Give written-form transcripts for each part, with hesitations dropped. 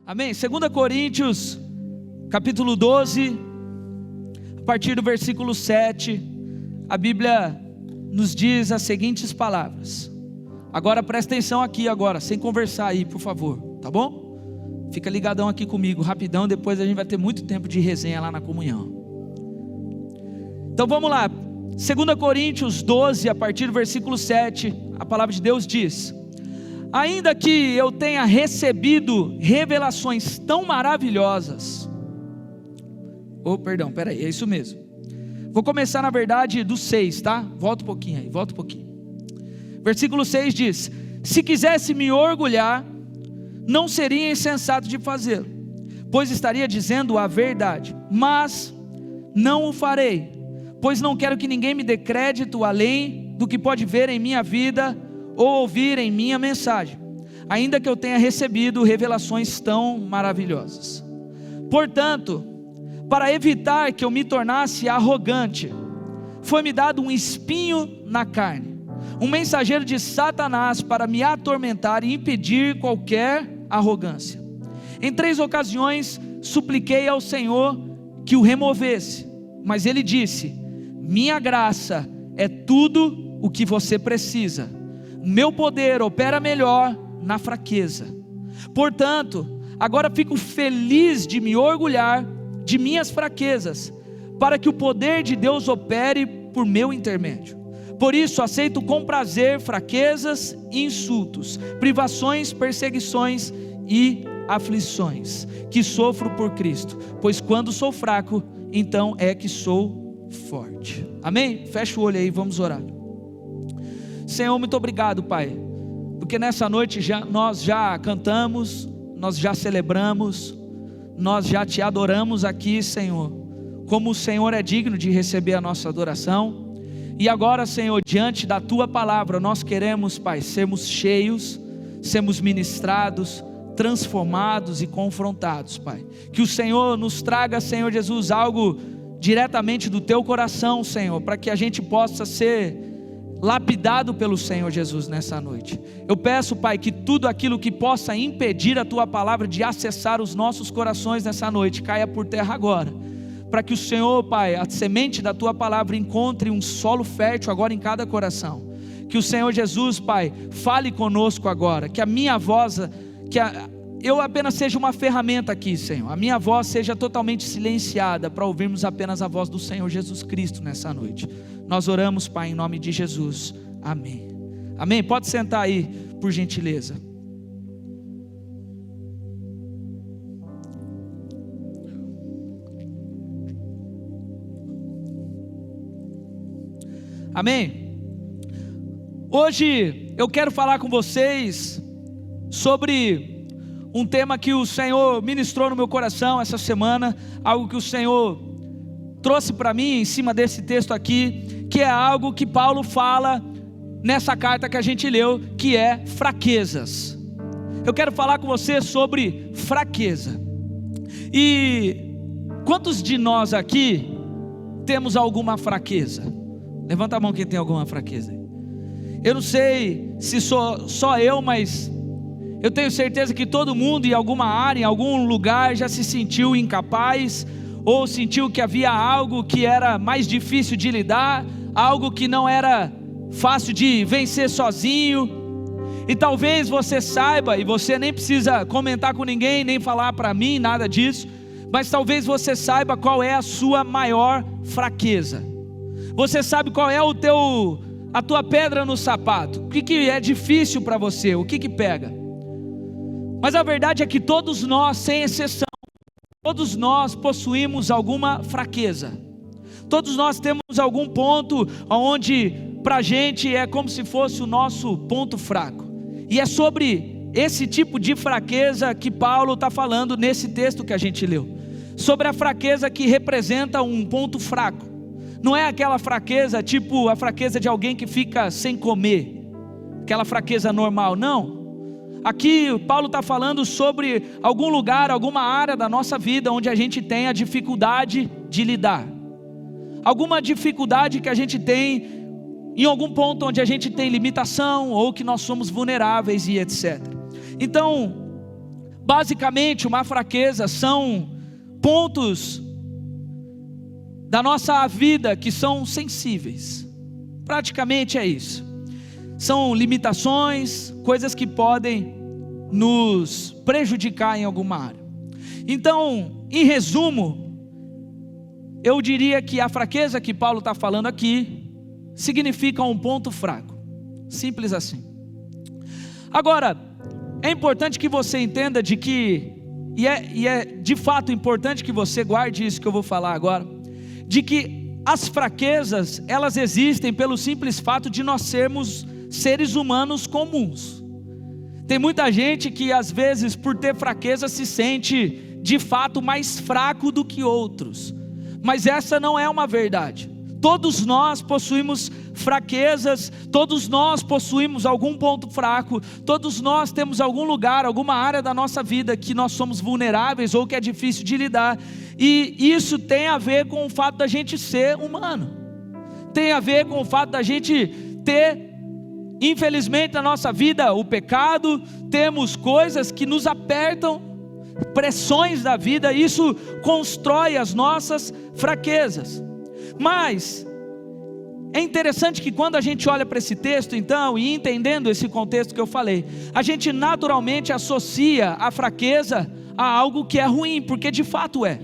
Amém? 2 Coríntios, capítulo 12, a partir do versículo 7, a Bíblia nos diz as seguintes palavras. Agora presta atenção aqui agora, sem conversar aí, por favor, tá bom? Fica ligadão aqui comigo, rapidão, depois a gente vai ter muito tempo de resenha lá na comunhão. Então vamos lá, 2 Coríntios 12, a partir do versículo 7, a palavra de Deus diz: ainda que eu tenha recebido revelações tão maravilhosas, é isso mesmo. Vou começar na verdade do 6, tá? Volta um pouquinho aí, volta um pouquinho. Versículo 6 diz: se quisesse me orgulhar, não seria insensato de fazê-lo, pois estaria dizendo a verdade, mas não o farei, pois não quero que ninguém me dê crédito além do que pode ver em minha vida ou ouvir em minha mensagem, ainda que eu tenha recebido revelações tão maravilhosas. Portanto, para evitar que eu me tornasse arrogante, foi-me dado um espinho na carne, um mensageiro de Satanás para me atormentar e impedir qualquer arrogância. Em 3 ocasiões supliquei ao Senhor que o removesse, mas ele disse: minha graça é tudo o que você precisa, meu poder opera melhor na fraqueza. Portanto, agora fico feliz de me orgulhar de minhas fraquezas, para que o poder de Deus opere por meu intermédio. Por isso aceito com prazer fraquezas e insultos, privações, perseguições e aflições, que sofro por Cristo, pois quando sou fraco, então é que sou forte. Amém? Fecha o olho aí, vamos orar. Senhor, muito obrigado, Pai, porque nessa noite nós já cantamos, nós já celebramos, nós já Te adoramos aqui, Senhor, como o Senhor é digno de receber a nossa adoração. E agora, Senhor, diante da Tua palavra, nós queremos, Pai, sermos cheios, sermos ministrados, transformados e confrontados, Pai. Que o Senhor nos traga, Senhor Jesus, algo diretamente do Teu coração, Senhor, para que a gente possa ser lapidado pelo Senhor Jesus nessa noite. Eu peço, Pai, que tudo aquilo que possa impedir a Tua palavra de acessar os nossos corações nessa noite, caia por terra agora, para que o Senhor, Pai, a semente da Tua palavra encontre um solo fértil agora em cada coração. Que o Senhor Jesus, Pai, fale conosco agora, que a minha voz, eu apenas seja uma ferramenta aqui, Senhor, a minha voz seja totalmente silenciada, para ouvirmos apenas a voz do Senhor Jesus Cristo nessa noite. Nós oramos, Pai, em nome de Jesus, amém. Amém, pode sentar aí, por gentileza. Amém. Hoje eu quero falar com vocês sobre um tema que o Senhor ministrou no meu coração essa semana, algo que o Senhor trouxe para mim em cima desse texto aqui, que é algo que Paulo fala nessa carta que a gente leu, que é fraquezas. Eu quero falar com você sobre fraqueza. E quantos de nós aqui temos alguma fraqueza? Levanta a mão quem tem alguma fraqueza. Eu não sei se sou só eu, mas eu tenho certeza que todo mundo em alguma área, em algum lugar já se sentiu incapaz, ou sentiu que havia algo que era mais difícil de lidar, algo que não era fácil de vencer sozinho. E talvez você saiba, e você nem precisa comentar com ninguém, nem falar para mim, nada disso, mas talvez você saiba qual é a sua maior fraqueza. Você sabe qual é a tua pedra no sapato, o que é difícil para você, o que pega. Mas a verdade é que todos nós, sem exceção, todos nós possuímos alguma fraqueza. Todos nós temos algum ponto onde para a gente é como se fosse o nosso ponto fraco. E é sobre esse tipo de fraqueza que Paulo está falando nesse texto que a gente leu. Sobre a fraqueza que representa um ponto fraco. Não é aquela fraqueza tipo a fraqueza de alguém que fica sem comer, aquela fraqueza normal, não. Aqui Paulo está falando sobre algum lugar, alguma área da nossa vida onde a gente tem a dificuldade de lidar, alguma dificuldade que a gente tem em algum ponto onde a gente tem limitação ou que nós somos vulneráveis e etc. Então Basicamente, uma fraqueza são pontos da nossa vida que são sensíveis. Praticamente é isso. São limitações, coisas que podem nos prejudicar em alguma área. Então, em resumo, eu diria que a fraqueza que Paulo está falando aqui significa um ponto fraco. Simples assim. Agora, é importante que você entenda de que, e é de fato importante que você guarde isso que eu vou falar agora, de que as fraquezas, elas existem pelo simples fato de nós sermos seres humanos comuns. Tem muita gente que às vezes por ter fraqueza se sente de fato mais fraco do que outros, mas essa não é uma verdade. Todos nós possuímos fraquezas, todos nós possuímos algum ponto fraco, todos nós temos algum lugar, alguma área da nossa vida que nós somos vulneráveis ou que é difícil de lidar, e isso tem a ver com o fato da gente ser humano, tem a ver com o fato da gente ter, infelizmente na nossa vida, o pecado, temos coisas que nos apertam, pressões da vida, isso constrói as nossas fraquezas. Mas é interessante que quando a gente olha para esse texto então, e entendendo esse contexto que eu falei, a gente naturalmente associa a fraqueza a algo que é ruim, porque de fato é.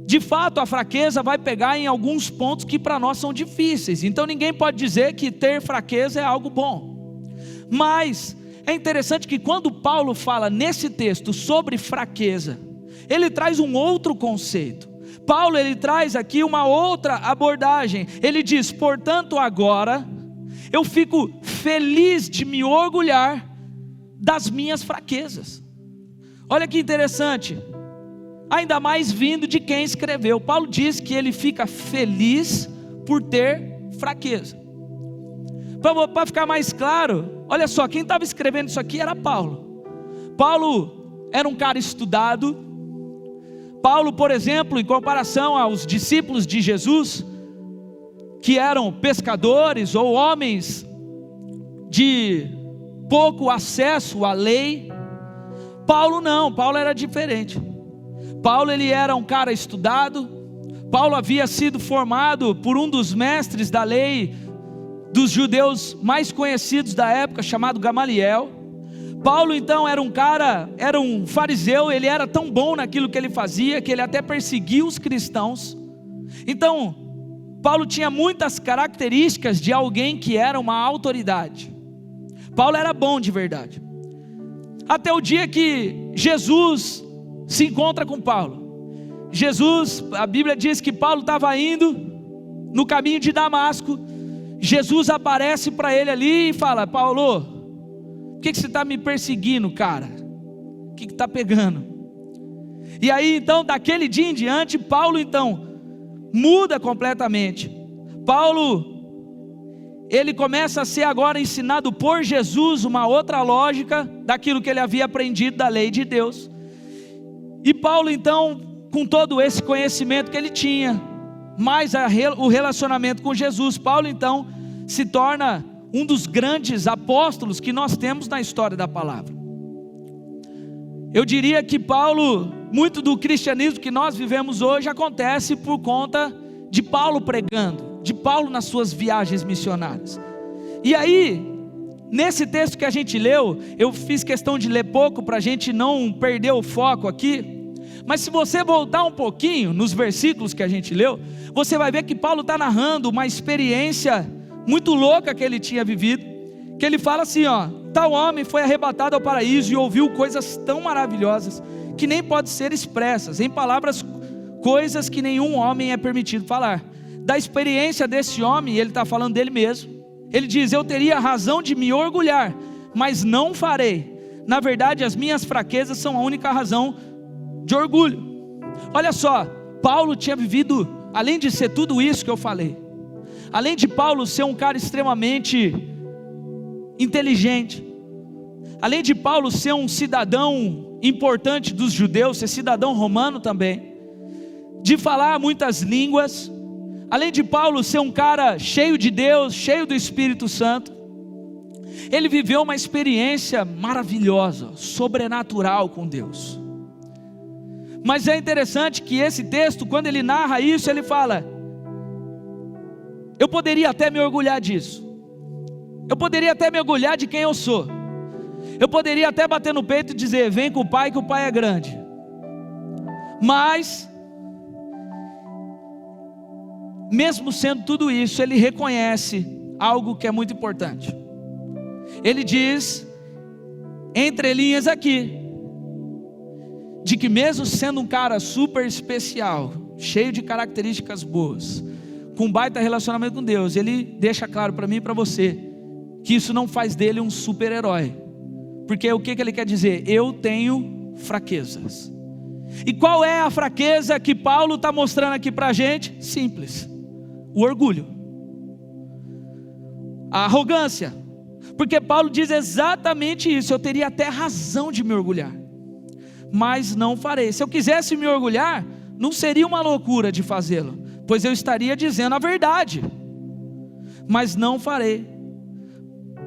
De fato a fraqueza vai pegar em alguns pontos que para nós são difíceis, então ninguém pode dizer que ter fraqueza é algo bom. Mas é interessante que quando Paulo fala nesse texto sobre fraqueza, ele traz um outro conceito. Paulo ele traz aqui uma outra abordagem. Ele diz: portanto agora eu fico feliz de me orgulhar das minhas fraquezas. Olha que interessante, ainda mais vindo de quem escreveu. Paulo diz que ele fica feliz por ter fraqueza. Para ficar mais claro, olha só, quem estava escrevendo isso aqui era Paulo. Paulo era um cara estudado. Paulo, por exemplo, em comparação aos discípulos de Jesus, que eram pescadores ou homens de pouco acesso à lei, Paulo não, Paulo era diferente. Paulo ele era um cara estudado. Paulo havia sido formado por um dos mestres da lei dos judeus mais conhecidos da época, chamado Gamaliel. Paulo então era um cara, era um fariseu, ele era tão bom naquilo que ele fazia, que ele até perseguia os cristãos. Então, Paulo tinha muitas características de alguém que era uma autoridade. Paulo era bom de verdade. Até o dia que Jesus se encontra com Paulo. Jesus, a Bíblia diz que Paulo estava indo no caminho de Damasco. Jesus aparece para ele ali e fala: Paulo, por que você está me perseguindo, cara? O que está pegando? E aí então, daquele dia em diante, Paulo então muda completamente. Paulo, ele começa a ser agora ensinado por Jesus uma outra lógica daquilo que ele havia aprendido da lei de Deus. E Paulo então, com todo esse conhecimento que ele tinha, mais o relacionamento com Jesus, Paulo então se torna um dos grandes apóstolos que nós temos na história da palavra. Eu diria que Paulo, muito do cristianismo que nós vivemos hoje acontece por conta de Paulo pregando, de Paulo nas suas viagens missionárias. E aí, nesse texto que a gente leu, eu fiz questão de ler pouco para a gente não perder o foco aqui, mas se você voltar um pouquinho nos versículos que a gente leu, você vai ver que Paulo está narrando uma experiência muito louca que ele tinha vivido, que ele fala assim, ó: tal homem foi arrebatado ao paraíso e ouviu coisas tão maravilhosas, que nem podem ser expressas em palavras, coisas que nenhum homem é permitido falar. Da experiência desse homem, ele está falando dele mesmo, ele diz: eu teria razão de me orgulhar, mas não farei. Na verdade, as minhas fraquezas são a única razão de orgulho. Olha só, Paulo tinha vivido, além de ser tudo isso que eu falei, além de Paulo ser um cara extremamente inteligente, além de Paulo ser um cidadão importante dos judeus, ser cidadão romano também, de falar muitas línguas, além de Paulo ser um cara cheio de Deus, cheio do Espírito Santo, Ele viveu uma experiência maravilhosa, sobrenatural com Deus. Mas é interessante que esse texto, quando ele narra isso, ele fala: eu poderia até me orgulhar disso, eu poderia até me orgulhar de quem eu sou, eu poderia até bater no peito e dizer: vem com o Pai que o Pai é grande. Mas, mesmo sendo tudo isso, ele reconhece algo que é muito importante. Ele diz, entre linhas aqui, de que mesmo sendo um cara super especial, cheio de características boas, com um baita relacionamento com Deus, ele deixa claro para mim e para você, que isso não faz dele um super-herói. Porque o que ele quer dizer? Eu tenho fraquezas. E qual é a fraqueza que Paulo está mostrando aqui para a gente? Simples: o orgulho, a arrogância. Porque Paulo diz exatamente isso: eu teria até razão de me orgulhar, mas não farei. Se eu quisesse me orgulhar, não seria uma loucura de fazê-lo, pois eu estaria dizendo a verdade, mas não farei.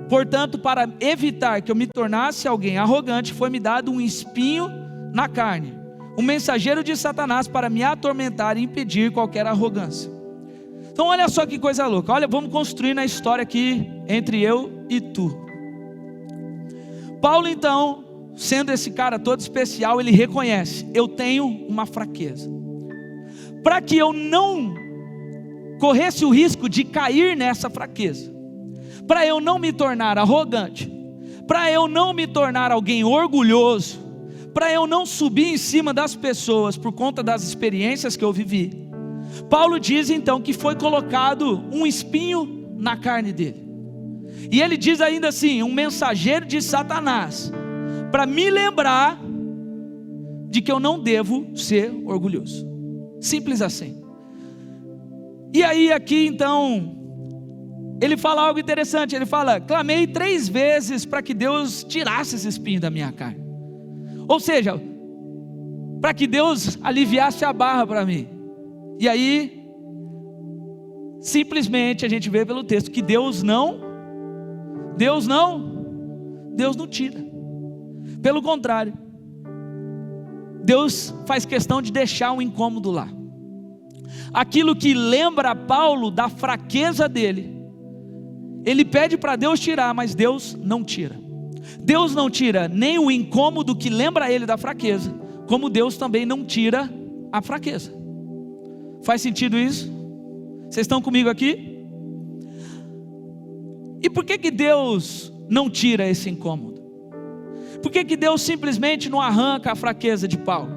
Portanto, para evitar que eu me tornasse alguém arrogante, foi-me dado um espinho na carne, um mensageiro de Satanás, para me atormentar e impedir qualquer arrogância. Então olha só que coisa louca. Olha, vamos construir a história aqui entre eu e tu. Paulo então, sendo esse cara todo especial, ele reconhece: eu tenho uma fraqueza. Para que eu não corresse o risco de cair nessa fraqueza, para eu não me tornar arrogante, para eu não me tornar alguém orgulhoso, para eu não subir em cima das pessoas por conta das experiências que eu vivi, Paulo diz então que foi colocado um espinho na carne dele. E ele diz ainda assim: um mensageiro de Satanás, para me lembrar de que eu não devo ser orgulhoso. Simples assim. E aí aqui então ele fala algo interessante. Ele fala: clamei 3 vezes para que Deus tirasse esse espinho da minha carne. Ou seja, para que Deus aliviasse a barra para mim. E aí, simplesmente a gente vê pelo texto que Deus não tira. Pelo contrário, Deus faz questão de deixar um incômodo lá. Aquilo que lembra Paulo da fraqueza dele, ele pede para Deus tirar, mas Deus não tira. Deus não tira nem o incômodo que lembra ele da fraqueza, como Deus também não tira a fraqueza. Faz sentido isso? Vocês estão comigo aqui? E por que Deus não tira esse incômodo? Por que Deus simplesmente não arranca a fraqueza de Paulo?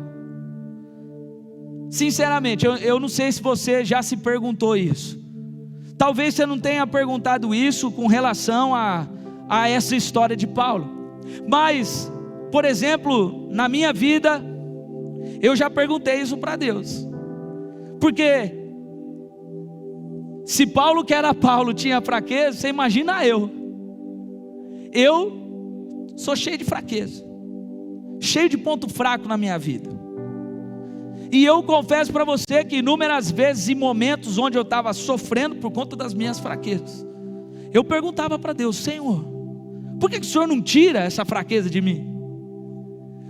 Sinceramente, eu não sei se você já se perguntou isso. Talvez você não tenha perguntado isso com relação a essa história de Paulo. Mas, por exemplo, na minha vida, eu já perguntei isso para Deus. Porque se Paulo, que era Paulo, tinha fraqueza, você imagina eu. Eu sou cheio de fraqueza, cheio de ponto fraco na minha vida. E eu confesso para você que inúmeras vezes, em momentos onde eu estava sofrendo por conta das minhas fraquezas, eu perguntava para Deus: Senhor, por que o Senhor não tira essa fraqueza de mim?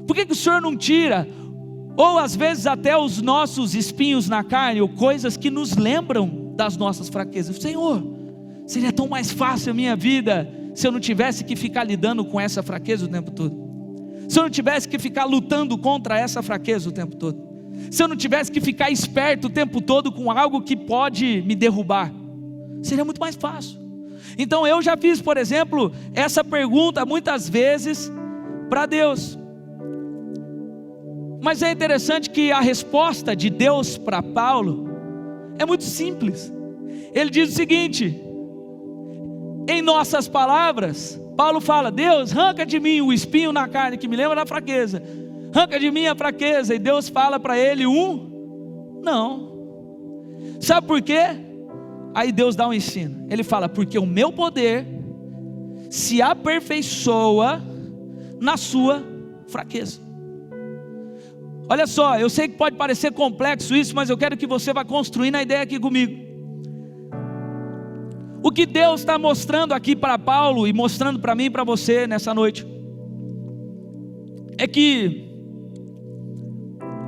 Por que o Senhor não tira, ou às vezes até os nossos espinhos na carne, ou coisas que nos lembram das nossas fraquezas? Senhor, seria tão mais fácil a minha vida se eu não tivesse que ficar lidando com essa fraqueza o tempo todo, se eu não tivesse que ficar lutando contra essa fraqueza o tempo todo, se eu não tivesse que ficar esperto o tempo todo com algo que pode me derrubar. Seria muito mais fácil. Então eu já fiz, por exemplo, essa pergunta muitas vezes para Deus. Mas é interessante que a resposta de Deus para Paulo é muito simples. Ele diz o seguinte, em nossas palavras, Paulo fala: Deus, arranca de mim o espinho na carne que me lembra da fraqueza, arranca de mim a fraqueza. E Deus fala para ele não. Sabe por quê? Aí Deus dá um ensino. Ele fala: porque o meu poder se aperfeiçoa na sua fraqueza. Olha só, eu sei que pode parecer complexo isso, mas eu quero que você vá construindo a ideia aqui comigo. O que Deus está mostrando aqui para Paulo e mostrando para mim e para você nessa noite é que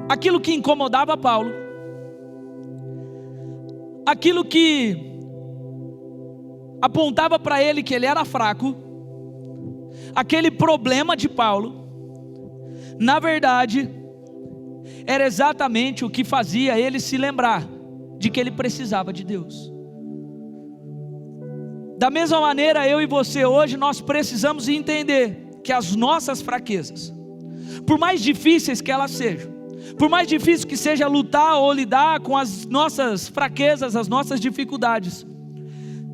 aquilo que incomodava Paulo, aquilo que apontava para ele que ele era fraco, aquele problema de Paulo, na verdade, era exatamente o que fazia ele se lembrar de que ele precisava de Deus. Da mesma maneira, eu e você hoje, nós precisamos entender que as nossas fraquezas, por mais difíceis que elas sejam, por mais difícil que seja lutar ou lidar com as nossas fraquezas, as nossas dificuldades,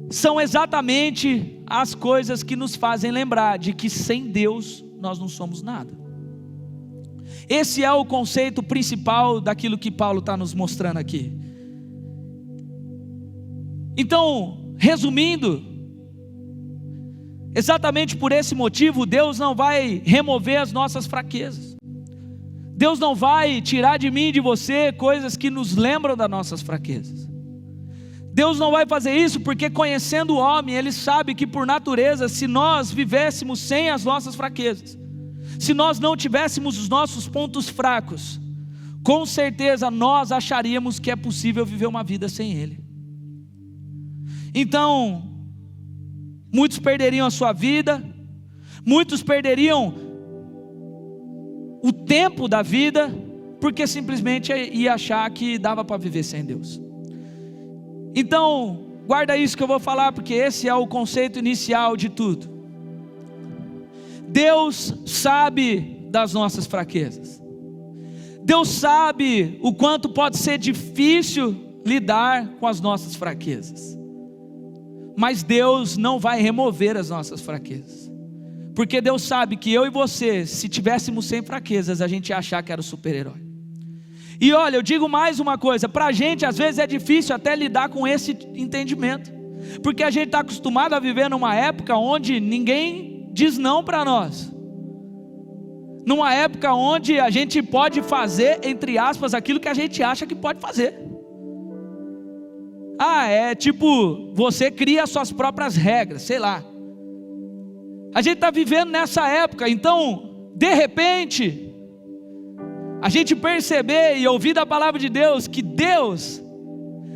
são exatamente as coisas que nos fazem lembrar de que sem Deus nós não somos nada. Esse é o conceito principal daquilo que Paulo está nos mostrando aqui. Então, resumindo, exatamente por esse motivo, Deus não vai remover as nossas fraquezas. Deus não vai tirar de mim e de você coisas que nos lembram das nossas fraquezas. Deus não vai fazer isso porque, conhecendo o homem, Ele sabe que por natureza, se nós vivêssemos sem as nossas fraquezas, se nós não tivéssemos os nossos pontos fracos, com certeza nós acharíamos que é possível viver uma vida sem Ele. Então, muitos perderiam a sua vida, muitos perderiam o tempo da vida, porque simplesmente ia achar que dava para viver sem Deus. Então, guarda isso que eu vou falar, porque esse é o conceito inicial de tudo. Deus sabe das nossas fraquezas. Deus sabe o quanto pode ser difícil lidar com as nossas fraquezas. Mas Deus não vai remover as nossas fraquezas. Porque Deus sabe que eu e você, se tivéssemos sem fraquezas, a gente ia achar que era o super-herói. E olha, eu digo mais uma coisa, para a gente às vezes é difícil até lidar com esse entendimento, porque a gente está acostumado a viver numa época onde ninguém diz não para nós, numa época onde a gente pode fazer, entre aspas, aquilo que a gente acha que pode fazer. É tipo, você cria suas próprias regras, sei lá. A gente está vivendo nessa época, então, de repente, a gente perceber e ouvir da palavra de Deus que Deus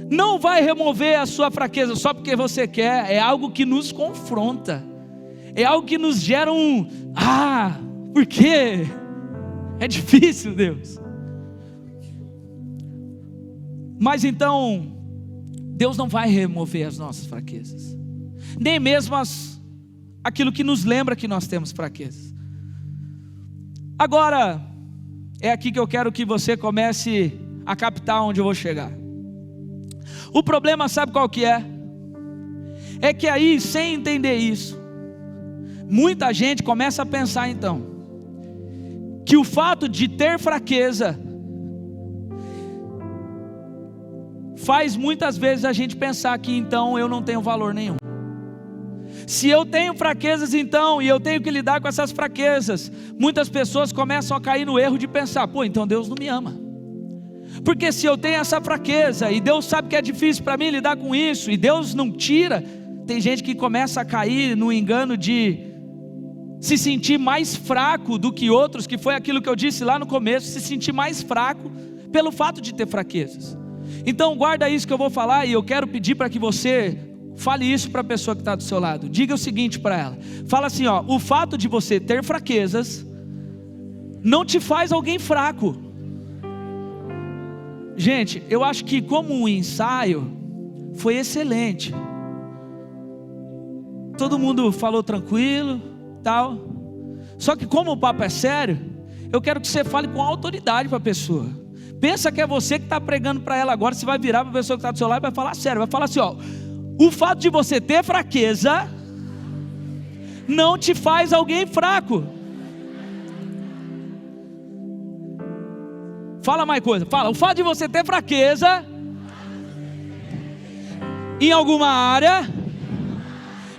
não vai remover a sua fraqueza só porque você quer, é algo que nos confronta, é algo que nos gera por quê? É difícil, Deus. Mas então, Deus não vai remover as nossas fraquezas, nem mesmo aquilo que nos lembra que nós temos fraquezas. Agora, é aqui que eu quero que você comece a captar onde eu vou chegar. O problema, sabe qual que é? É que aí, sem entender isso, muita gente começa a pensar então, que o fato de ter fraqueza, faz muitas vezes a gente pensar que então eu não tenho valor nenhum. Se eu tenho fraquezas então, e eu tenho que lidar com essas fraquezas, muitas pessoas começam a cair no erro de pensar, então Deus não me ama. Porque se eu tenho essa fraqueza, e Deus sabe que é difícil para mim lidar com isso, e Deus não tira, tem gente que começa a cair no engano de se sentir mais fraco do que outros, que foi aquilo que eu disse lá no começo, se sentir mais fraco pelo fato de ter fraquezas. Então guarda isso que eu vou falar, e eu quero pedir para que você fale isso para a pessoa que está do seu lado. Diga o seguinte para ela, fala assim, o fato de você ter fraquezas não te faz alguém fraco. Gente, eu acho que como um ensaio foi excelente. Todo mundo falou tranquilo, tal. Só que como o papo é sério, eu quero que você fale com autoridade para a pessoa. Pensa que é você que está pregando para ela agora. Você vai virar para a pessoa que está do seu lado e vai falar sério, vai falar assim, o fato de você ter fraqueza não te faz alguém fraco. Fala mais coisa, fala, o fato de você ter fraqueza em alguma área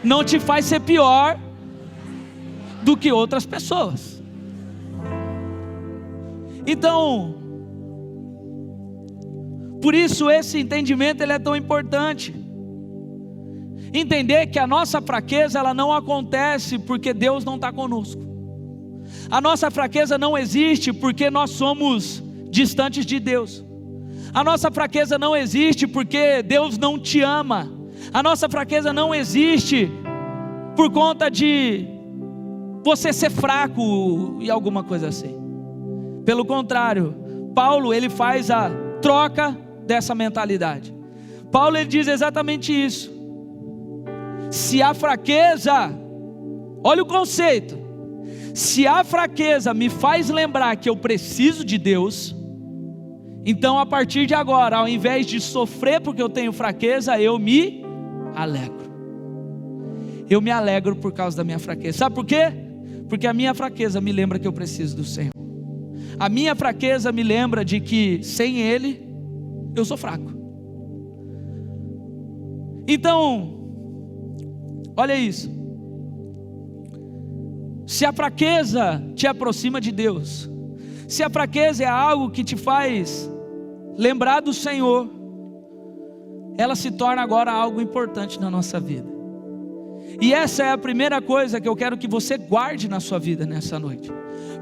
não te faz ser pior do que outras pessoas. Então, por isso esse entendimento ele é tão importante. entender que a nossa fraqueza, ela não acontece porque Deus não está conosco. A nossa fraqueza não existe porque nós somos distantes de Deus. A nossa fraqueza não existe porque Deus não te ama. A nossa fraqueza não existe por conta de você ser fraco e alguma coisa assim. Pelo contrário, Paulo, ele faz a troca dessa mentalidade. Paulo, ele diz exatamente isso. Se a fraqueza, olha o conceito, se a fraqueza me faz lembrar que eu preciso de Deus, então a partir de agora, ao invés de sofrer porque eu tenho fraqueza, eu me alegro. Eu me alegro por causa da minha fraqueza. Sabe por quê? Porque a minha fraqueza me lembra que eu preciso do Senhor. A minha fraqueza me lembra de que sem Ele, eu sou fraco. Então, olha isso. Se a fraqueza te aproxima de Deus, se a fraqueza é algo que te faz lembrar do Senhor, ela se torna agora algo importante na nossa vida. E essa é a primeira coisa que eu quero que você guarde na sua vida nessa noite.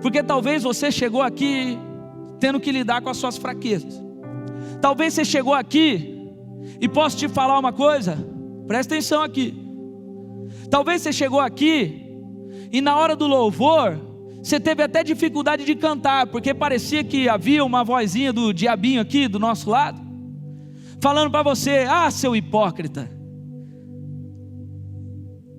Porque talvez você chegou aqui tendo que lidar com as suas fraquezas. Talvez você chegou aqui, e posso te falar uma coisa, presta atenção aqui. Talvez você chegou aqui, e na hora do louvor, você teve até dificuldade de cantar, porque parecia que havia uma vozinha do diabinho aqui do nosso lado, falando para você: ah, seu hipócrita,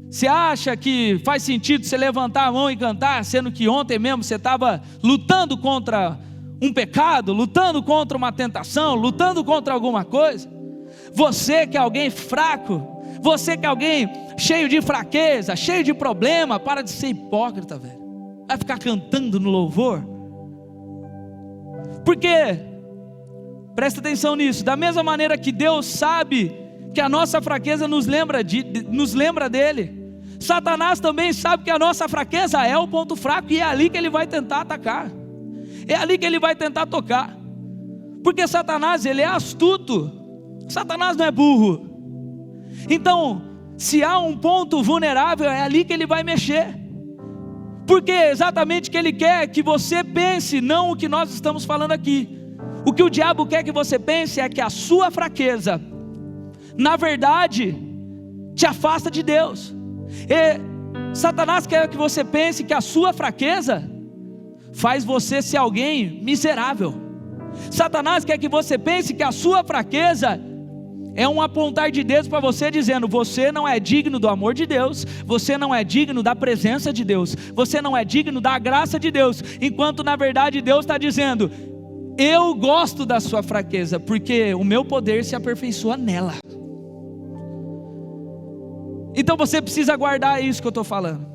você acha que faz sentido você levantar a mão e cantar, sendo que ontem mesmo você estava lutando contra um pecado, lutando contra uma tentação, lutando contra alguma coisa? Você que é alguém fraco, você que é alguém cheio de fraqueza, cheio de problema, para de ser hipócrita, velho. Vai ficar cantando no louvor? Porque, presta atenção nisso, da mesma maneira que Deus sabe que a nossa fraqueza nos lembra dele, Satanás também sabe que a nossa fraqueza é o ponto fraco, e é ali que ele vai tentar atacar, é ali que ele vai tentar tocar, porque Satanás, ele é astuto, Satanás não é burro. Então, se há um ponto vulnerável, é ali que ele vai mexer, porque é exatamente o que ele quer que você pense, não o que nós estamos falando aqui. O que o diabo quer que você pense é que a sua fraqueza, na verdade, te afasta de Deus. E Satanás quer que você pense que a sua fraqueza faz você ser alguém miserável. Satanás quer que você pense que a sua fraqueza é um apontar de dedos para você, dizendo: você não é digno do amor de Deus, você não é digno da presença de Deus, você não é digno da graça de Deus, enquanto na verdade Deus está dizendo: eu gosto da sua fraqueza, porque o meu poder se aperfeiçoa nela. Então você precisa guardar isso que eu estou falando.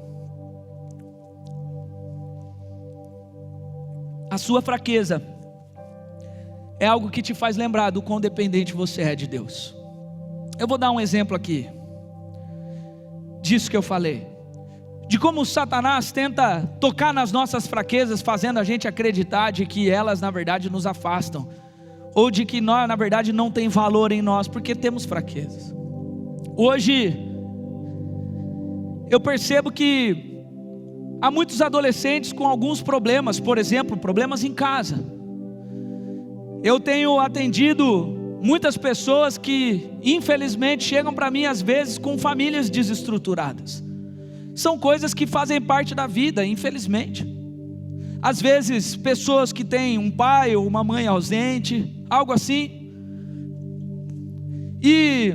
A sua fraqueza é algo que te faz lembrar do quão dependente você é de Deus. Eu vou dar um exemplo aqui disso que eu falei, de como Satanás tenta tocar nas nossas fraquezas, fazendo a gente acreditar de que elas na verdade nos afastam, ou de que nós na verdade não tem valor em nós, porque temos fraquezas. Hoje eu percebo que há muitos adolescentes com alguns problemas, por exemplo, problemas em casa. Eu tenho atendido muitas pessoas que infelizmente chegam para mim às vezes com famílias desestruturadas. São coisas que fazem parte da vida, infelizmente. Às vezes pessoas que têm um pai ou uma mãe ausente, algo assim. E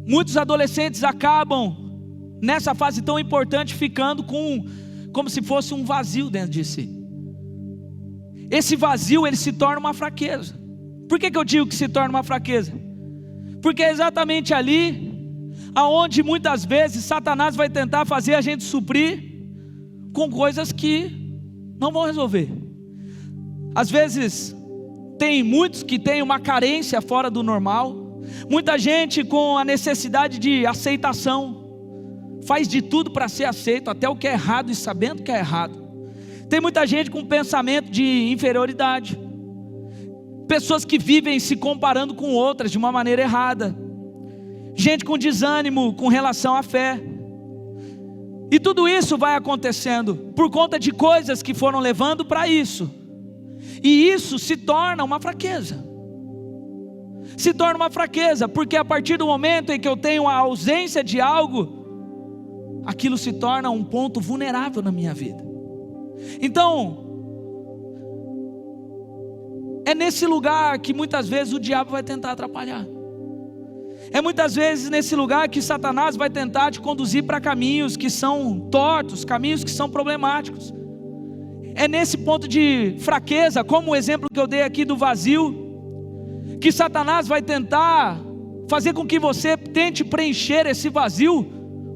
muitos adolescentes acabam nessa fase tão importante ficando como se fosse um vazio dentro de si. Esse vazio, ele se torna uma fraqueza. Por que eu digo que se torna uma fraqueza? Porque é exatamente ali aonde muitas vezes Satanás vai tentar fazer a gente suprir com coisas que não vão resolver. Às vezes tem muitos que têm uma carência fora do normal, muita gente com a necessidade de aceitação, faz de tudo para ser aceito, até o que é errado e sabendo que é errado. Tem muita gente com pensamento de inferioridade, pessoas que vivem se comparando com outras de uma maneira errada, gente com desânimo com relação à fé. E tudo isso vai acontecendo por conta de coisas que foram levando para isso. E isso se torna uma fraqueza. Se torna uma fraqueza, porque a partir do momento em que eu tenho a ausência de algo, aquilo se torna um ponto vulnerável na minha vida. Então, é nesse lugar que muitas vezes o diabo vai tentar atrapalhar. É muitas vezes nesse lugar que Satanás vai tentar te conduzir para caminhos que são tortos, caminhos que são problemáticos. É nesse ponto de fraqueza, como o exemplo que eu dei aqui do vazio, que Satanás vai tentar fazer com que você tente preencher esse vazio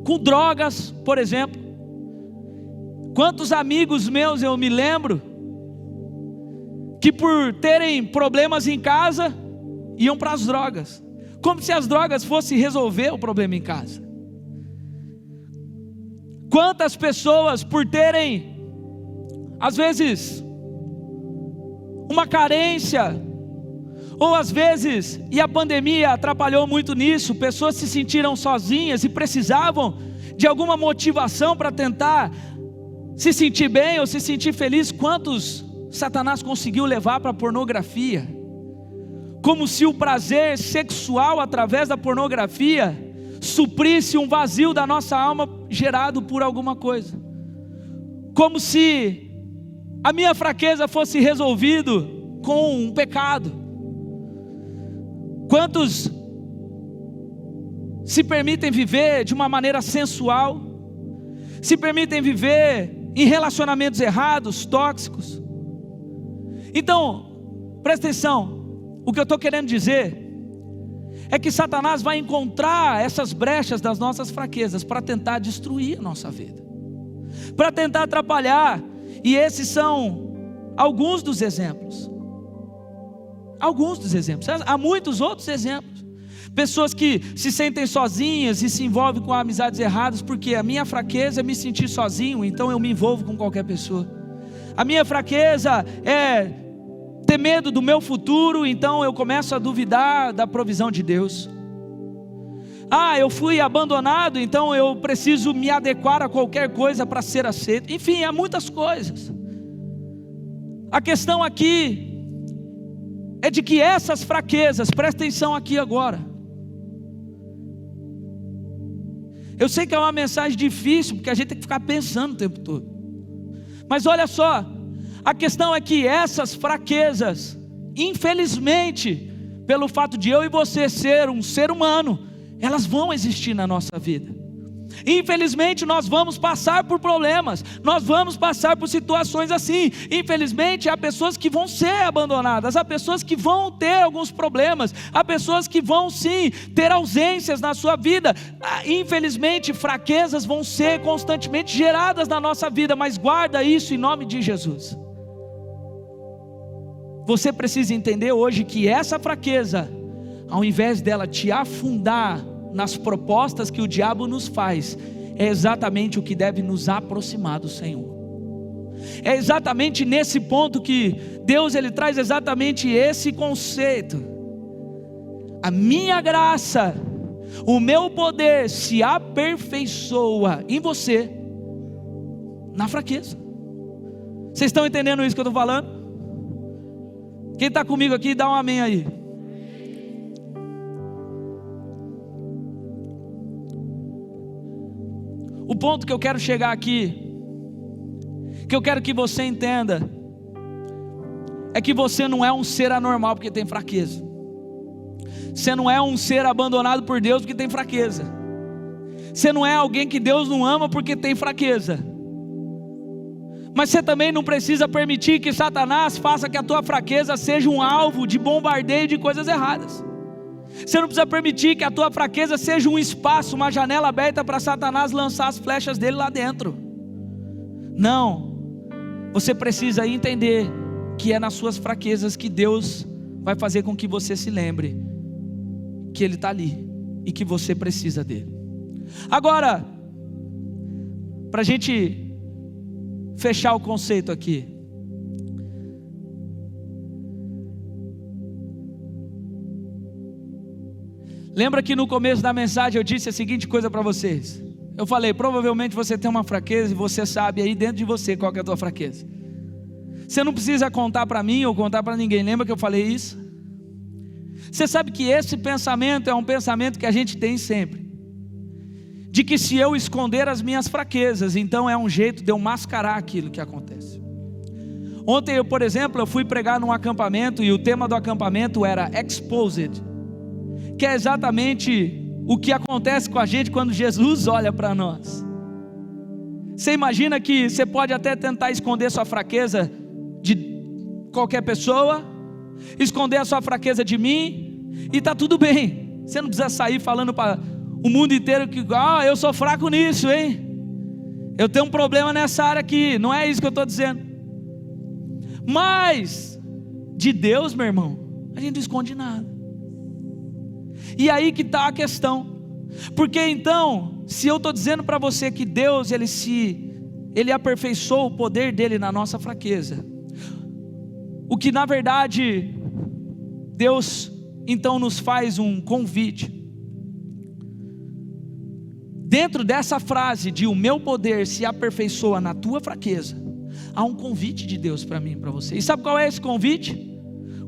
com drogas, por exemplo. Quantos amigos meus eu me lembro que por terem problemas em casa iam para as drogas, como se as drogas fossem resolver o problema em casa. Quantas pessoas por terem às vezes uma carência, ou às vezes, e a pandemia atrapalhou muito nisso, pessoas se sentiram sozinhas e precisavam de alguma motivação para tentar se sentir bem ou se sentir feliz. Quantos Satanás conseguiu levar para a pornografia, como se o prazer sexual através da pornografia suprisse um vazio da nossa alma gerado por alguma coisa, como se a minha fraqueza fosse resolvido com um pecado. Quantos se permitem viver de uma maneira sensual, se permitem viver em relacionamentos errados, tóxicos? Então, presta atenção, o que eu estou querendo dizer é que Satanás vai encontrar essas brechas das nossas fraquezas para tentar destruir a nossa vida, para tentar atrapalhar. E esses são alguns dos exemplos. Alguns dos exemplos. Há muitos outros exemplos. Pessoas que se sentem sozinhas e se envolvem com amizades erradas, porque a minha fraqueza é me sentir sozinho, então eu me envolvo com qualquer pessoa. A minha fraqueza é ter medo do meu futuro, então eu começo a duvidar da provisão de Deus. Eu fui abandonado, então eu preciso me adequar a qualquer coisa para ser aceito. Enfim, há muitas coisas. A questão aqui é de que essas fraquezas, presta atenção aqui agora. Eu sei que é uma mensagem difícil, porque a gente tem que ficar pensando o tempo todo. Mas olha só, a questão é que essas fraquezas, infelizmente, pelo fato de eu e você ser um ser humano, elas vão existir na nossa vida. Infelizmente nós vamos passar por problemas, nós vamos passar por situações assim. Infelizmente há pessoas que vão ser abandonadas, há pessoas que vão ter alguns problemas, há pessoas que vão sim ter ausências na sua vida. Infelizmente fraquezas vão ser constantemente geradas na nossa vida, mas guarda isso em nome de Jesus. Você precisa entender hoje que essa fraqueza, ao invés dela te afundar nas propostas que o diabo nos faz, é exatamente o que deve nos aproximar do Senhor. É exatamente nesse ponto que Deus ele traz exatamente esse conceito. A minha graça, o meu poder se aperfeiçoa em você na fraqueza. Vocês estão entendendo isso que eu estou falando? Quem está comigo aqui, dá um amém aí. O ponto que eu quero chegar aqui, que eu quero que você entenda, é que você não é um ser anormal porque tem fraqueza. Você não é um ser abandonado por Deus porque tem fraqueza. Você não é alguém que Deus não ama porque tem fraqueza. Mas você também não precisa permitir que Satanás faça que a tua fraqueza seja um alvo de bombardeio de coisas erradas. Você não precisa permitir que a tua fraqueza seja um espaço, uma janela aberta para Satanás lançar as flechas dele lá dentro. Não, você precisa entender que é nas suas fraquezas que Deus vai fazer com que você se lembre que Ele está ali e que você precisa dele. Agora, para a gente fechar o conceito aqui, Lembra que no começo da mensagem eu disse a seguinte coisa para vocês? Eu falei, provavelmente você tem uma fraqueza e você sabe aí dentro de você qual que é a tua fraqueza. Você não precisa contar para mim ou contar para ninguém. Lembra que eu falei isso? Você sabe que esse pensamento é um pensamento que a gente tem sempre, de que se eu esconder as minhas fraquezas, então é um jeito de eu mascarar aquilo que acontece. Ontem eu, por exemplo, eu fui pregar num acampamento e o tema do acampamento era Exposed, que é exatamente o que acontece com a gente quando Jesus olha para nós. Você imagina que você pode até tentar esconder sua fraqueza de qualquer pessoa, esconder a sua fraqueza de mim, e está tudo bem. Você não precisa sair falando para o mundo inteiro que eu sou fraco nisso, hein? Eu tenho um problema nessa área aqui. Não é isso que eu estou dizendo. Mas de Deus, meu irmão, a gente não esconde nada. E aí que está a questão. Porque então, se eu estou dizendo para você que Deus Ele aperfeiçoou o poder dele na nossa fraqueza, o que na verdade Deus então nos faz um convite. Dentro dessa frase de o meu poder se aperfeiçoa na tua fraqueza, há um convite de Deus para mim e para você. E sabe qual é esse convite?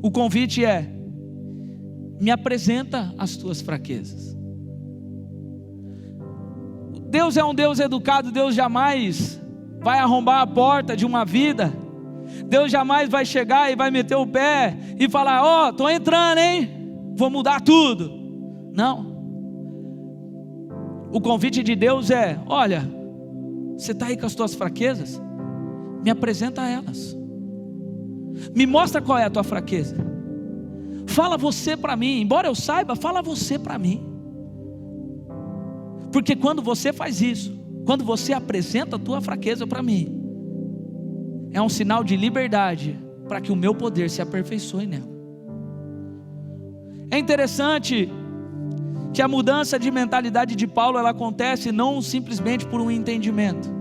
O convite é: me apresenta as tuas fraquezas. Deus é um Deus educado. Deus jamais vai arrombar a porta de uma vida. Deus jamais vai chegar e vai meter o pé e falar: estou entrando, hein? Vou mudar tudo. Não. O convite de Deus é: olha, você está aí com as tuas fraquezas? Me apresenta elas. Me mostra qual é a tua fraqueza. Fala você para mim. Embora eu saiba, fala você para mim. Porque quando você faz isso, quando você apresenta a tua fraqueza para mim, é um sinal de liberdade para que o meu poder se aperfeiçoe nela. É interessante que a mudança de mentalidade de Paulo, ela acontece não simplesmente por um entendimento.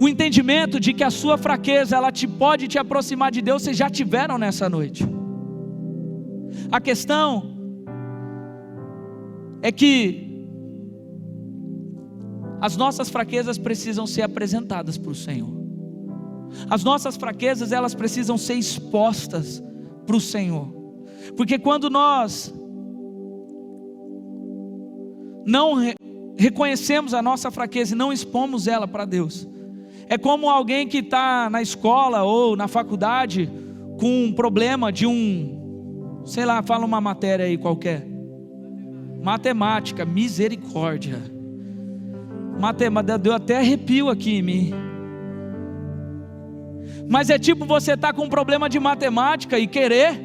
O entendimento de que a sua fraqueza, ela pode te aproximar de Deus, vocês já tiveram nessa noite. A questão é que as nossas fraquezas precisam ser apresentadas para o Senhor. As nossas fraquezas, elas precisam ser expostas para o Senhor. Porque quando nós não reconhecemos a nossa fraqueza e não expomos ela para Deus, é como alguém que está na escola ou na faculdade com um problema de sei lá, fala uma matéria aí qualquer. Matemática, misericórdia. Matemática, deu até arrepio aqui em mim. Mas é tipo você estar com um problema de matemática e querer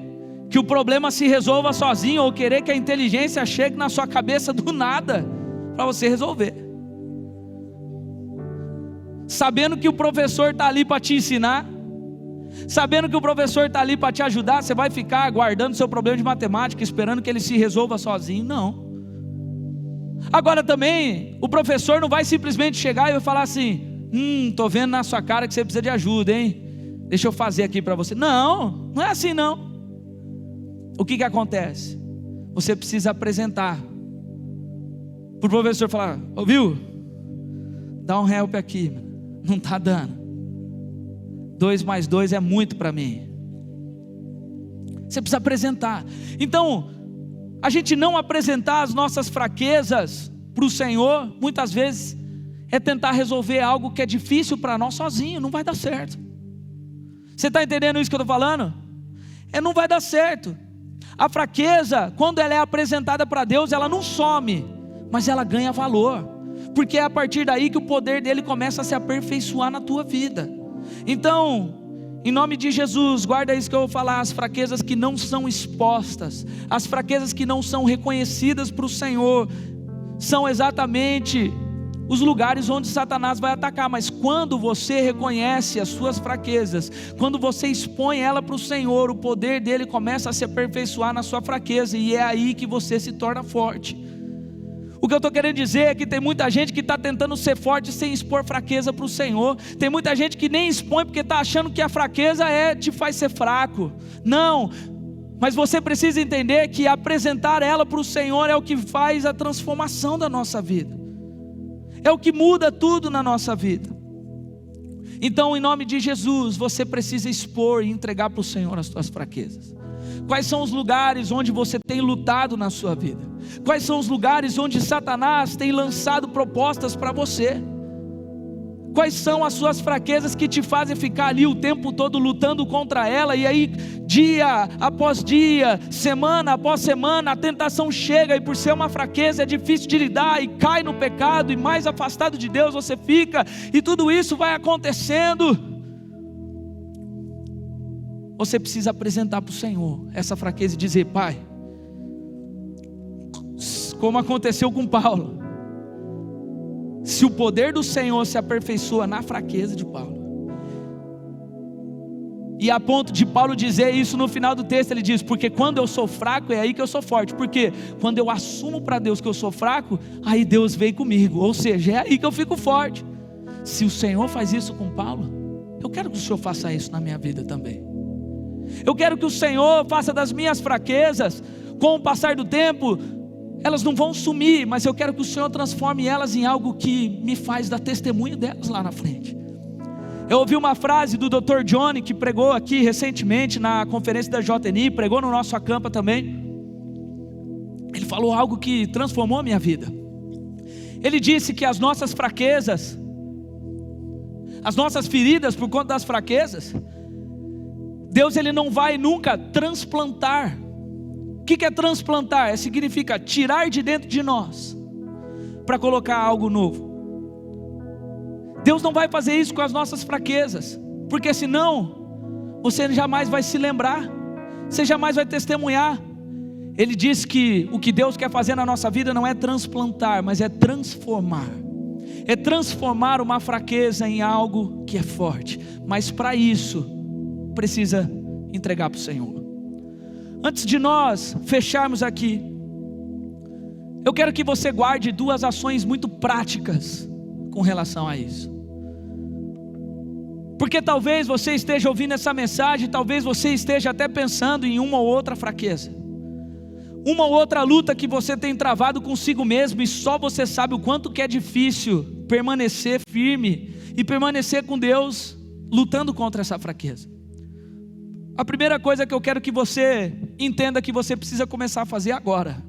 que o problema se resolva sozinho, ou querer que a inteligência chegue na sua cabeça do nada para você resolver. Sabendo que o professor está ali para te ensinar, sabendo que o professor está ali para te ajudar, você vai ficar guardando seu problema de matemática, esperando que ele se resolva sozinho? Não. Agora também, o professor não vai simplesmente chegar e vai falar assim: estou vendo na sua cara que você precisa de ajuda, hein? Deixa eu fazer aqui para você. Não, não é assim não. O que acontece? Você precisa apresentar para o professor, falar: ouviu? Dá um help aqui, não está dando. 2 mais 2 é muito para mim. Você precisa apresentar. Então, a gente não apresentar as nossas fraquezas para o Senhor, muitas vezes é tentar resolver algo que é difícil para nós sozinho. Não vai dar certo. Você está entendendo isso que eu estou falando? Não vai dar certo. A fraqueza, quando ela é apresentada para Deus, ela não some, mas ela ganha valor, porque é a partir daí que o poder dele começa a se aperfeiçoar na tua vida. Então, em nome de Jesus, guarda isso que eu vou falar: as fraquezas que não são expostas, as fraquezas que não são reconhecidas para o Senhor, são exatamente os lugares onde Satanás vai atacar. Mas quando você reconhece as suas fraquezas, quando você expõe ela para o Senhor, o poder dele começa a se aperfeiçoar na sua fraqueza, e é aí que você se torna forte. O que eu estou querendo dizer é que tem muita gente que está tentando ser forte sem expor fraqueza para o Senhor. Tem muita gente que nem expõe porque está achando que a fraqueza te faz ser fraco. Não, Mas você precisa entender que apresentar ela para o Senhor é o que faz a transformação da nossa vida, é o que muda tudo na nossa vida. Então, em nome de Jesus, você precisa expor e entregar para o Senhor as suas fraquezas. Quais são os lugares onde você tem lutado na sua vida? Quais são os lugares onde Satanás tem lançado propostas para você? Quais são as suas fraquezas que te fazem ficar ali o tempo todo lutando contra ela? E aí, dia após dia, semana após semana, a tentação chega, e por ser uma fraqueza é difícil de lidar, e cai no pecado, e mais afastado de Deus você fica, e tudo isso vai acontecendo. Você precisa apresentar para o Senhor essa fraqueza e dizer: Pai, como aconteceu com Paulo, se o poder do Senhor se aperfeiçoa na fraqueza de Paulo, e a ponto de Paulo dizer isso no final do texto, ele diz: porque quando eu sou fraco é aí que eu sou forte, porque quando eu assumo para Deus que eu sou fraco, aí Deus vem comigo, ou seja, é aí que eu fico forte. Se o Senhor faz isso com Paulo, eu quero que o Senhor faça isso na minha vida também. Eu quero que o Senhor faça das minhas fraquezas, com o passar do tempo, elas não vão sumir, mas eu quero que o Senhor transforme elas em algo que me faz dar testemunho delas lá na frente. Eu ouvi uma frase do Dr. Johnny, que pregou aqui recentemente na conferência da JNI, pregou no nosso acampa também. Ele falou algo que transformou a minha vida. Ele disse que as nossas fraquezas, as nossas feridas por conta das fraquezas, Deus ele não vai nunca transplantar. O que é transplantar? Significa tirar de dentro de nós para colocar algo novo. Deus não vai fazer isso com as nossas fraquezas, porque senão você jamais vai se lembrar, você jamais vai testemunhar. Ele diz que o que Deus quer fazer na nossa vida não é transplantar, mas é transformar. É transformar uma fraqueza em algo que é forte. Mas para isso precisa entregar para o Senhor. Antes de nós fecharmos aqui, eu quero que você guarde duas ações muito práticas com relação a isso. Porque talvez você esteja ouvindo essa mensagem, talvez você esteja até pensando em uma ou outra fraqueza, uma ou outra luta que você tem travado consigo mesmo, e só você sabe o quanto que é difícil permanecer firme e permanecer com Deus, lutando contra essa fraqueza. A primeira coisa que eu quero que você entenda que você precisa começar a fazer agora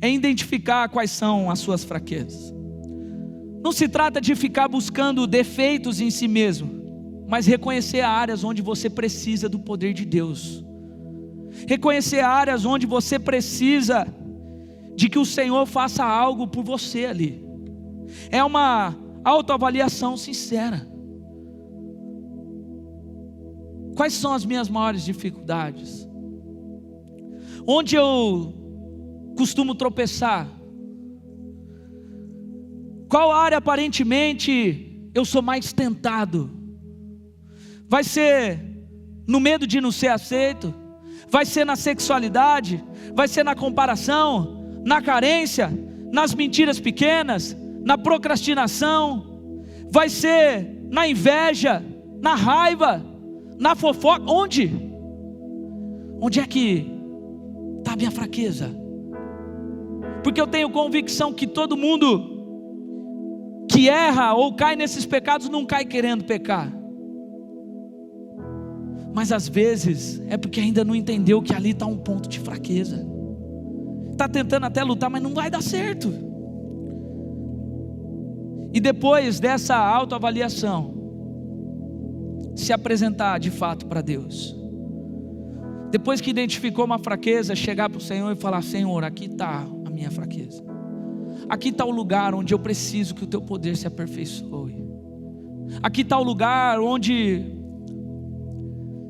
é identificar quais são as suas fraquezas. Não se trata de ficar buscando defeitos em si mesmo, mas reconhecer áreas onde você precisa do poder de Deus. Reconhecer áreas onde você precisa de que o Senhor faça algo por você ali. É uma autoavaliação sincera. Quais são as minhas maiores dificuldades? Onde eu costumo tropeçar? Qual área aparentemente eu sou mais tentado? Vai ser no medo de não ser aceito? Vai ser na sexualidade? Vai ser na comparação? Na carência? Nas mentiras pequenas? Na procrastinação? Vai ser na inveja? Na raiva? Na fofoca? Onde? Onde é que está a minha fraqueza? Porque eu tenho convicção que todo mundo que erra ou cai nesses pecados não cai querendo pecar, mas às vezes é porque ainda não entendeu que ali está um ponto de fraqueza, está tentando até lutar, mas não vai dar certo. E depois dessa autoavaliação, se apresentar de fato para Deus. Depois que identificou uma fraqueza, chegar para o Senhor e falar: Senhor, aqui está a minha fraqueza, aqui está o lugar onde eu preciso que o teu poder se aperfeiçoe, aqui está o lugar onde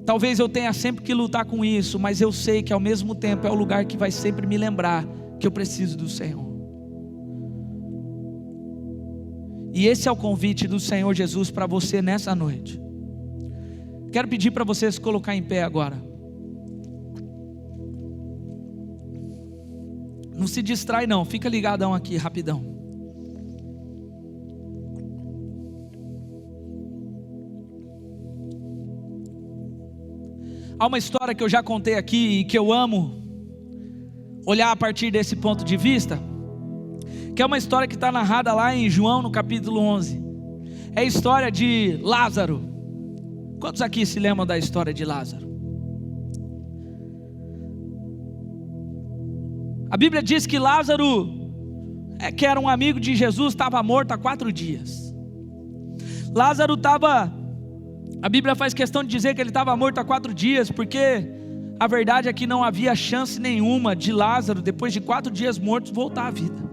talvez eu tenha sempre que lutar com isso, mas eu sei que ao mesmo tempo é o lugar que vai sempre me lembrar que eu preciso do Senhor. E esse é o convite do Senhor Jesus para você nessa noite. Quero pedir para você se colocar em pé agora. Não se distrai não, fica ligadão aqui rapidão. Há uma história que eu já contei aqui e que eu amo olhar a partir desse ponto de vista, que é uma história que está narrada lá em João no capítulo 11. É a história de Lázaro. Quantos aqui se lembram da história de Lázaro? A Bíblia diz que Lázaro, que era um amigo de Jesus, estava morto há 4 dias. Lázaro estava, a Bíblia faz questão de dizer que ele estava morto há 4 dias, porque a verdade é que não havia chance nenhuma de Lázaro, depois de 4 dias mortos, voltar à vida.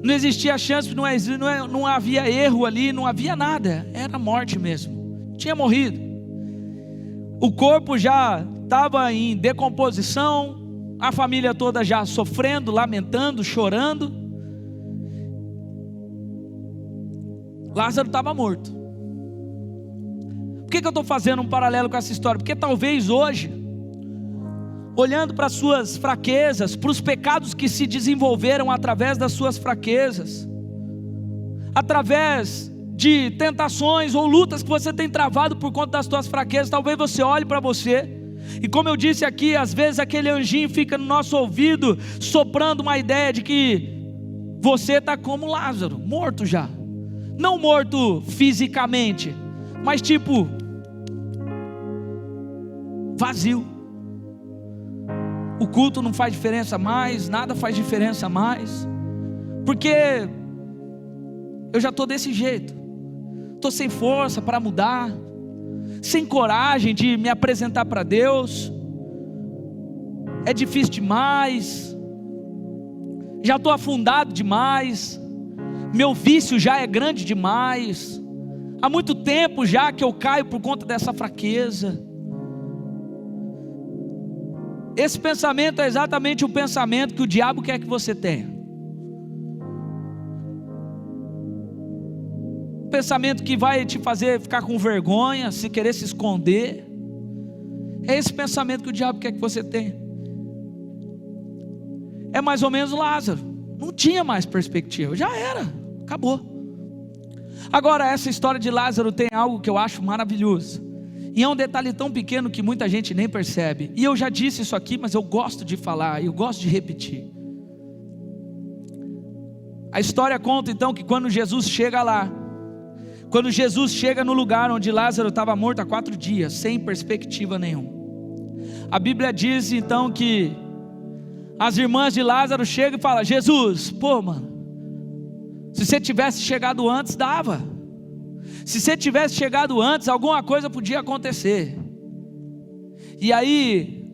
Não existia chance, não havia erro ali, não havia nada, era morte mesmo, tinha morrido. O corpo já estava em decomposição, a família toda já sofrendo, lamentando, chorando. Lázaro estava morto. Por que eu estou fazendo um paralelo com essa história? Porque talvez hoje, olhando para as suas fraquezas, para os pecados que se desenvolveram através das suas fraquezas, através de tentações ou lutas que você tem travado por conta das suas fraquezas, talvez você olhe para você, e como eu disse aqui, às vezes aquele anjinho fica no nosso ouvido, soprando uma ideia de que você está como Lázaro, morto já, não morto fisicamente, mas tipo, vazio. O culto não faz diferença mais, nada faz diferença mais, porque eu já estou desse jeito, estou sem força para mudar, sem coragem de me apresentar para Deus, é difícil demais, já estou afundado demais, meu vício já é grande demais, há muito tempo já que eu caio por conta dessa fraqueza. Esse pensamento é exatamente o pensamento que o diabo quer que você tenha. Pensamento que vai te fazer ficar com vergonha, se querer se esconder. É esse pensamento que o diabo quer que você tenha. É mais ou menos Lázaro, não tinha mais perspectiva, já era, acabou. Agora essa história de Lázaro tem algo que eu acho maravilhoso. E é um detalhe tão pequeno que muita gente nem percebe. E eu já disse isso aqui, mas eu gosto de falar, eu gosto de repetir. A história conta então que quando Jesus chega lá, quando Jesus chega no lugar onde Lázaro estava morto há 4 dias, sem perspectiva nenhuma, a Bíblia diz então que as irmãs de Lázaro chegam e falam: Jesus, pô mano, se você tivesse chegado antes dava. Se você tivesse chegado antes, alguma coisa podia acontecer. E aí,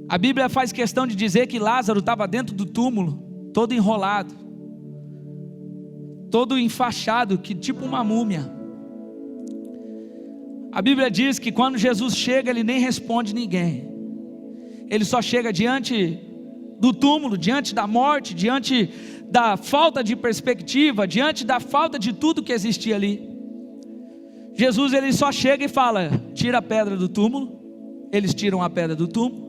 a Bíblia faz questão de dizer que Lázaro estava dentro do túmulo, todo enrolado, todo enfaixado, que tipo uma múmia. A Bíblia diz que quando Jesus chega, ele nem responde ninguém. Ele só chega diante do túmulo, diante da morte, diante da falta de perspectiva, diante da falta de tudo que existia ali. Jesus ele só chega e fala: tira a pedra do túmulo. Eles tiram a pedra do túmulo.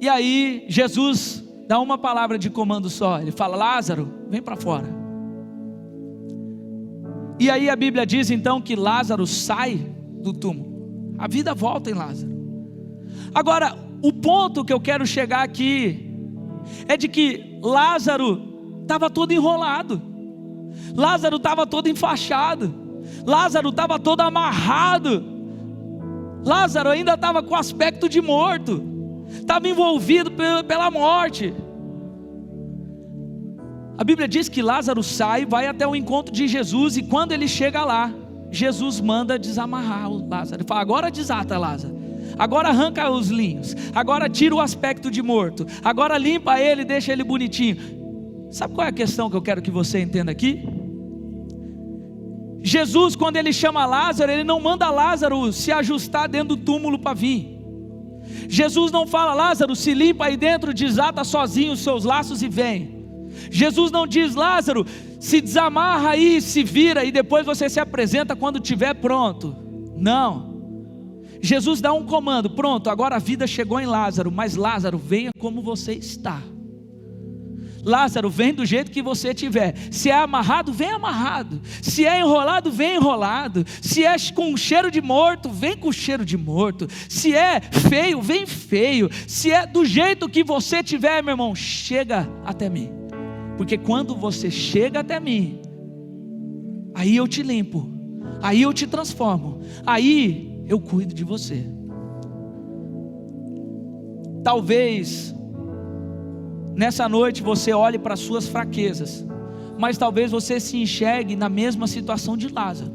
E aí Jesus dá uma palavra de comando só. Ele fala: Lázaro, vem para fora. E aí a Bíblia diz então que Lázaro sai do túmulo. A vida volta em Lázaro. Agora, o ponto que eu quero chegar aqui é de que Lázaro estava todo enrolado, Lázaro estava todo enfaixado, Lázaro estava todo amarrado, Lázaro ainda estava com aspecto de morto, estava envolvido pela morte. A Bíblia diz que Lázaro sai, vai até o encontro de Jesus, e quando ele chega lá, Jesus manda desamarrar o Lázaro. Ele fala: agora desata Lázaro, agora arranca os linhos, agora tira o aspecto de morto, agora limpa ele, deixa ele bonitinho. Sabe qual é a questão que eu quero que você entenda aqui? Jesus, quando ele chama Lázaro, ele não manda Lázaro se ajustar dentro do túmulo para vir. Jesus não fala: Lázaro, se limpa aí dentro, desata sozinho os seus laços e vem. Jesus não diz: Lázaro, se desamarra aí, se vira e depois você se apresenta quando estiver pronto. Não. Jesus dá um comando: pronto, agora a vida chegou em Lázaro, mas Lázaro, venha como você está. Lázaro, vem do jeito que você tiver. Se é amarrado, vem amarrado. Se é enrolado, vem enrolado. Se é com cheiro de morto, vem com cheiro de morto. Se é feio, vem feio. Se é do jeito que você tiver, meu irmão, chega até mim. Porque quando você chega até mim, aí eu te limpo, aí eu te transformo, aí eu cuido de você. Talvez nessa noite você olhe para as suas fraquezas, mas talvez você se enxergue na mesma situação de Lázaro,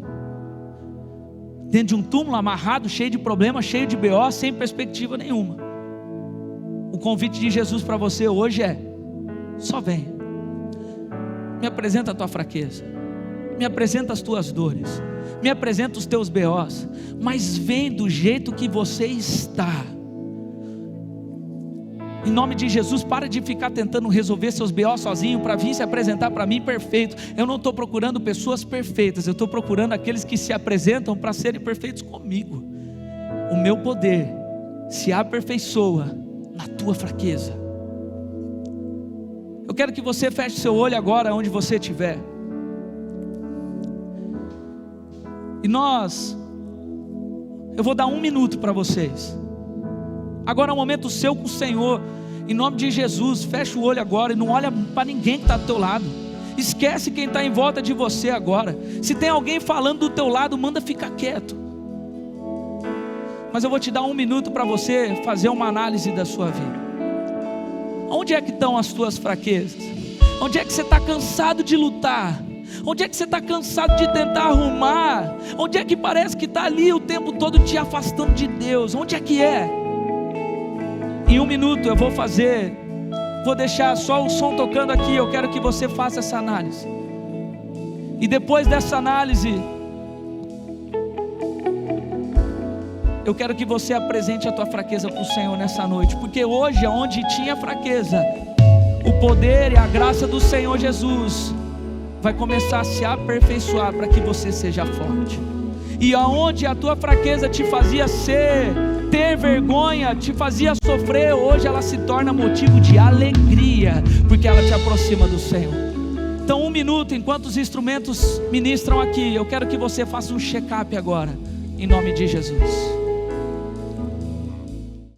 dentro de um túmulo, amarrado, cheio de problemas, cheio de BO, sem perspectiva nenhuma. O convite de Jesus para você hoje é: só vem, me apresenta a tua fraqueza, me apresenta as tuas dores, me apresenta os teus BOs, mas vem do jeito que você está. Em nome de Jesus, para de ficar tentando resolver seus BO sozinho, para vir se apresentar para mim perfeito. Eu não estou procurando pessoas perfeitas, eu estou procurando aqueles que se apresentam para serem perfeitos comigo. O meu poder se aperfeiçoa na tua fraqueza. Eu quero que você feche seu olho agora onde você estiver. E eu vou dar 1 minuto para vocês. Agora é um momento seu com o Senhor. Em nome de Jesus, fecha o olho agora e não olha para ninguém que está do teu lado. Esquece quem está em volta de você agora. Se tem alguém falando do teu lado, manda ficar quieto. Mas eu vou te dar 1 minuto para você fazer uma análise da sua vida. Onde é que estão as tuas fraquezas? Onde é que você está cansado de lutar? Onde é que você está cansado de tentar arrumar? Onde é que parece que está ali o tempo todo te afastando de Deus? Onde é que é? Em 1 minuto eu vou deixar só o som tocando aqui. Eu quero que você faça essa análise. E depois dessa análise, eu quero que você apresente a tua fraqueza para o Senhor nessa noite. Porque hoje, onde tinha fraqueza, o poder e a graça do Senhor Jesus vai começar a se aperfeiçoar para que você seja forte. E aonde a tua fraqueza te fazia ter vergonha, te fazia sofrer, hoje ela se torna motivo de alegria, porque ela te aproxima do Senhor. Então 1 minuto, enquanto os instrumentos ministram aqui, eu quero que você faça um check-up agora, em nome de Jesus.